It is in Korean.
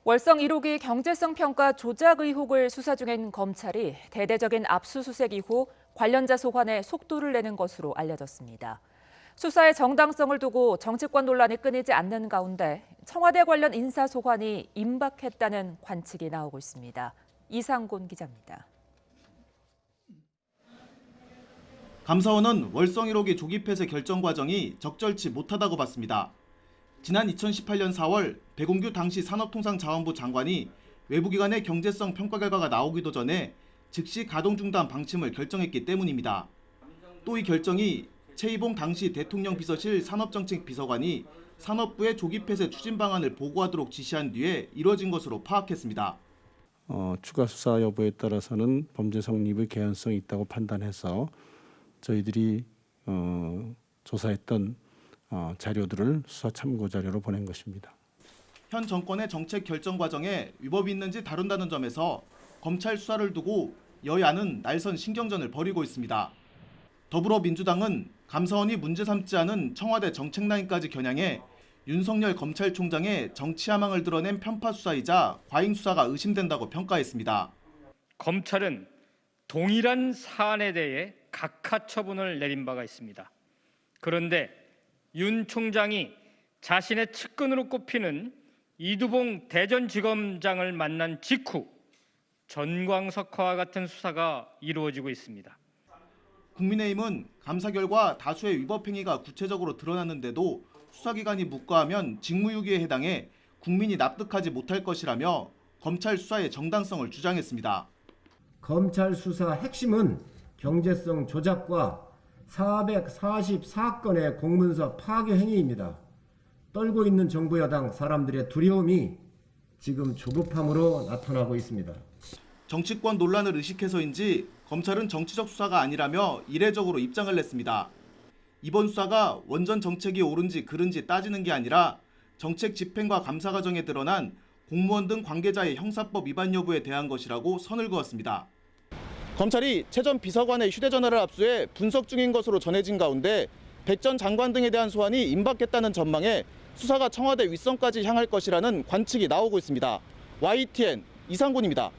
월성 1호기 경제성 평가 조작 의혹을 수사 중인 검찰이 대대적인 압수수색 이후 관련자 소환에 속도를 내는 것으로 알려졌습니다. 수사의 정당성을 두고 정치권 논란이 끊이지 않는 가운데 청와대 관련 인사 소환이 임박했다는 관측이 나오고 있습니다. 이상곤 기자입니다. 감사원은 월성 1호기 조기 폐쇄 결정 과정이 적절치 못하다고 봤습니다. 지난 2018년 4월 백운규 당시 산업통상자원부 장관이 외부기관의 경제성 평가 결과가 나오기도 전에 즉시 가동 중단 방침을 결정했기 때문입니다. 또 이 결정이 최이봉 당시 대통령 비서실 산업정책 비서관이 산업부에 조기 폐쇄 추진 방안을 보고하도록 지시한 뒤에 이뤄진 것으로 파악했습니다. 추가 수사 여부에 따라서는 범죄 성립의 개연성이 있다고 판단해서 저희들이 조사했던 자료들을 수사 참고 자료로 보낸 것입니다. 현 정권의 정책 결정 과정에 위법이 있는지 다룬다는 점에서 검찰 수사를 두고 여야는 날선 신경전을 벌이고 있습니다. 더불어민주당은 감사원이 문제 삼지 않은 청와대 정책 라인까지 겨냥해 윤석열 검찰총장의 정치 야망을 드러낸 편파 수사이자 과잉 수사가 의심된다고 평가했습니다. 검찰은 동일한 사안에 대해 각하 처분을 내린 바가 있습니다. 그런데 윤 총장이 자신의 측근으로 꼽히는 이두봉 대전지검장을 만난 직후 전광석화와 같은 수사가 이루어지고 있습니다. 국민의힘은 감사 결과 다수의 위법 행위가 구체적으로 드러났는데도 수사기관이 묵과하면 직무유기에 해당해 국민이 납득하지 못할 것이라며 검찰 수사의 정당성을 주장했습니다. 검찰 수사 핵심은 경제성 조작과 444건의 공문서 파괴 행위입니다. 떨고 있는 정부 여당 사람들의 두려움이 지금 조급함으로 나타나고 있습니다. 정치권 논란을 의식해서인지 검찰은 정치적 수사가 아니라며 이례적으로 입장을 냈습니다. 이번 수사가 원전 정책이 옳은지 그른지 따지는 게 아니라 정책 집행과 감사 과정에 드러난 공무원 등 관계자의 형사법 위반 여부에 대한 것이라고 선을 그었습니다. 검찰이 최 전 비서관의 휴대전화를 압수해 분석 중인 것으로 전해진 가운데 백 전 장관 등에 대한 소환이 임박했다는 전망에 수사가 청와대 윗선까지 향할 것이라는 관측이 나오고 있습니다. YTN 이상곤입니다.